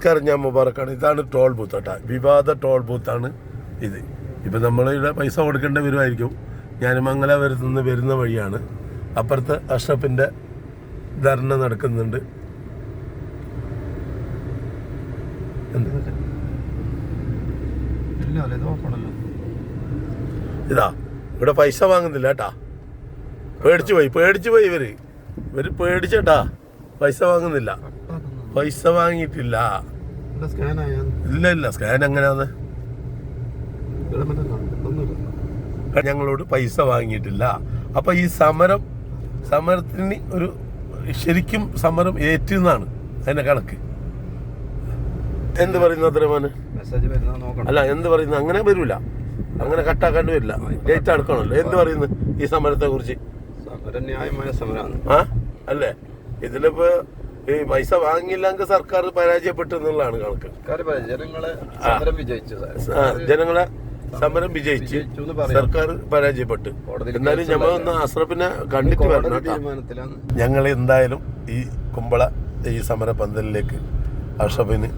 ഞാൻ മുബാറക്കാണ്. ഇതാണ് toll booth കേട്ടോ, വിവാദ ടോൾ ബൂത്താണ് ഇത്. ഇപ്പം നമ്മളിവിടെ പൈസ കൊടുക്കേണ്ടി വരുമായിരിക്കും. ഞാൻ മംഗലാപുരത്ത് നിന്ന് വരുന്ന വഴിയാണ്. അപ്പുറത്ത് അഷ്റഫിൻ്റെ ധർണ നടക്കുന്നുണ്ട്. ഇതാ ഇവിടെ പൈസ വാങ്ങുന്നില്ല കേട്ടാ. പേടിച്ചു പോയി ഇവര് പേടിച്ചേട്ടാ. പൈസ വാങ്ങുന്നില്ല, പൈസ വാങ്ങിയിട്ടില്ല. ഇല്ല സ്കാൻ എങ്ങനെയാന്ന് ഞങ്ങളോട് പൈസ വാങ്ങിയിട്ടില്ല. അപ്പൊ ഈ സമരത്തിന് ഒരു ശരിക്കും സമരം ഏറ്റുന്നാണ് അതിന്റെ കണക്ക്. എന്ത് പറയുന്നു അത്രമാന്? അല്ല എന്ത് പറയുന്നു? അങ്ങനെ വരൂല, അങ്ങനെ കട്ടാക്കാണ്ട് വരില്ല. ഡേറ്റ് എടുക്കണമല്ലോ. എന്ത് പറയുന്നു ഈ സമരത്തെ കുറിച്ച്? ന്യായമായ സമരമാണ്. അല്ലേ? ഇതിലിപ്പോ ഈ പൈസ വാങ്ങിയില്ലെങ്കിൽ സർക്കാർ പരാജയപ്പെട്ടു എന്നുള്ളതാണ് കണക്ക്. ജനങ്ങളെ സമരം വിജയിച്ച് സർക്കാർ പരാജയപ്പെട്ടു. എന്നാലും ഞമ്മളൊന്ന് അഷ്റഫിനെ കണ്ടിട്ട് വരണം. ഞങ്ങൾ എന്തായാലും ഈ കുമ്പള ഈ സമര പന്തലിലേക്ക് അഷ്റഫിന്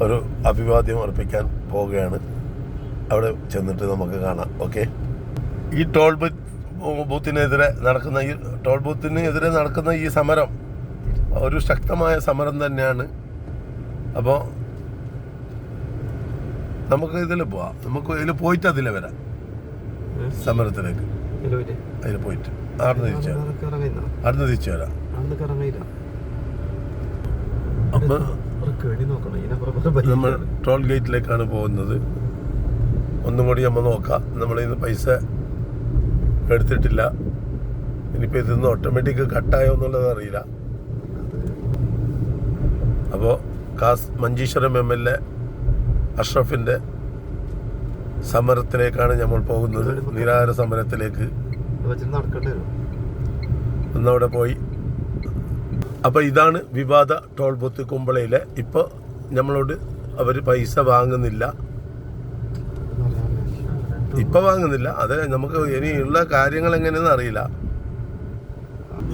ഒരു അഭിവാദ്യം അർപ്പിക്കാൻ പോവുകയാണ്. അവിടെ ചെന്നിട്ട് നമുക്ക് കാണാം. ഓക്കെ. ഈ ടോൾ ബൂത്തിനെതിരെ നടക്കുന്ന ഈ സമരം ഒരു ശക്തമായ സമരം തന്നെയാണ്. അപ്പോൾ നമുക്ക് ഇതിൽ പോവാം. നമുക്ക് ഇതിൽ പോയിട്ട് അതിലെ വരാം, സമരത്തിലേക്ക്. അതിൽ പോയിട്ട് അവിടുന്ന് തിരിച്ചു വരാം. അപ്പം നമ്മൾ ടോൾ ഗേറ്റിലേക്കാണ് പോകുന്നത്. ഒന്നും കൂടി നമ്മൾ നോക്കാം. നമ്മളിന്ന് പൈസ എടുത്തിട്ടില്ല. ഇനിയിപ്പോൾ ഇതിന്ന് ഓട്ടോമാറ്റിക് കട്ടായോ എന്നുള്ളത് അറിയില്ല. അപ്പോൾ മഞ്ചേശ്വരം MLA അഷ്റഫിൻ്റെ സമരത്തിലേക്കാണ് നമ്മൾ പോകുന്നത്. നിരാഹാര സമരത്തിലേക്ക്. ഒന്നവിടെ പോയി. അപ്പോൾ ഇതാണ് വിവാദ ടോൾ ബൂത്ത് കുമ്പളയിലെ. ഇപ്പോൾ നമ്മളോട് അവർ പൈസ വാങ്ങുന്നില്ല. ഇപ്പം വാങ്ങുന്നില്ല. അത് നമുക്ക് ഇനിയുള്ള കാര്യങ്ങൾ എങ്ങനെയെന്ന് അറിയില്ല.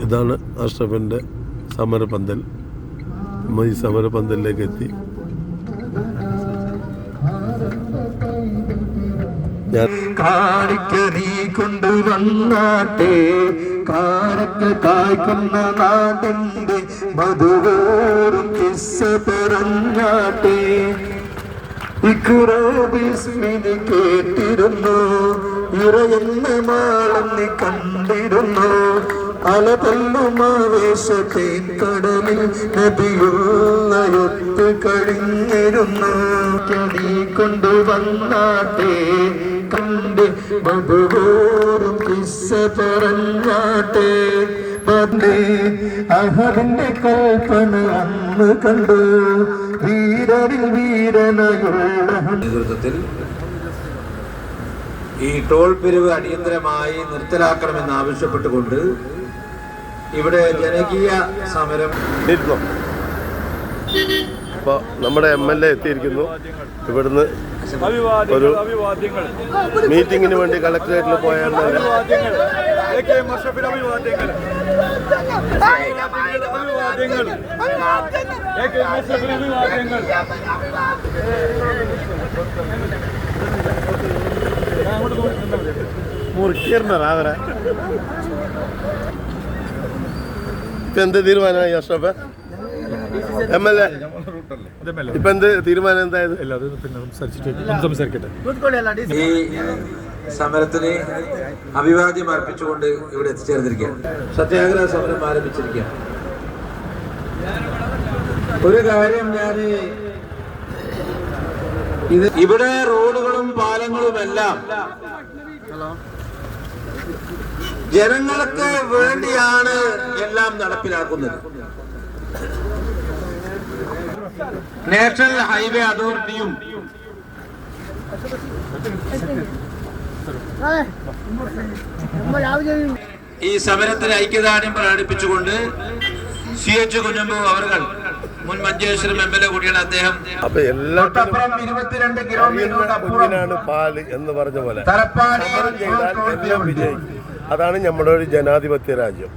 ഇതാണ് അഷ്റഫിൻ്റെ സമരപന്തൽ. നമ്മൾ ഈ സമരപന്തലിലേക്ക് എത്തി. കാണിക്ക നീ കൊണ്ടുവന്നാട്ടെ, കാരക്ക കായ്ക്കുന്ന നാടിന്റെ മധുവേറും കിസ്സ പറഞ്ഞാട്ടെ. ഇഖ്റാബിസ്മിനി കേട്ടിരുന്നു, ഇറയുന്ന മാളം നീ കണ്ടിരുന്നു. അലതല്ലുമാവേശത്തെ കടലിൽ നദിയുള്ളയൊത്ത് കഴിഞ്ഞിരുന്നു. നീ കൊണ്ടുവന്നാട്ടെ, കണ്ട് മധുവോറും കിസ്സ പറഞ്ഞാട്ടെ. അഹറിന്റെ കൽപ്പന അന്ന് കണ്ടു, വീരരിൽ വീരനയുള്ള നേതൃത്വത്തിൽ ഈ ടോൾ പിരിവ് അടിയന്തരമായി നിർത്തലാക്കണമെന്ന് ആവശ്യപ്പെട്ടുകൊണ്ട് ഇവിടെ ജനകീയ സമരം. അപ്പോൾ നമ്മുടെ MLA എത്തിയിരിക്കുന്നു. ഇവിടുന്ന് ഒരു മീറ്റിങ്ങിന് വേണ്ടി കളക്ടറേറ്റിൽ പോയാൽ എന്ത് തീരുമാനമായി അഷ്റഫ്? MLA ഇപ്പൊ എന്ത് തീരുമാനം എന്തായത്? ഈ സമരത്തിന് അഭിവാദ്യം അർപ്പിച്ചുകൊണ്ട് ഇവിടെ എത്തിച്ചേർന്നിരിക്കുകയാണ്. സത്യാഗ്രഹ സമരം ആരംഭിച്ചിരിക്കുകയാണ്. ഒരു കാര്യം ഞാൻ ഇവിടെ റോഡുകളും പാലങ്ങളുമെല്ലാം ജനങ്ങൾക്ക് വേണ്ടിയാണ് എല്ലാം നടപ്പിലാക്കുന്നത്. നാഷണൽ ഹൈവേ അതോറിറ്റിയും ഈ സമരത്തിന് ഐക്യദാർഢ്യം പ്രകടിപ്പിച്ചുകൊണ്ട് CH കുഞ്ഞമ്പു അവർ മുൻ മഞ്ചേശ്വരം MLA കൂടിയാണ് അദ്ദേഹം. അപ്പൊ എല്ലാത്തിനും 22 കിലോമീറ്റർ പാല് എന്ന് പറഞ്ഞ പോലെ എല്ലാം വിജയിക്കും. അതാണ് നമ്മുടെ ഒരു ജനാധിപത്യ രാജ്യം.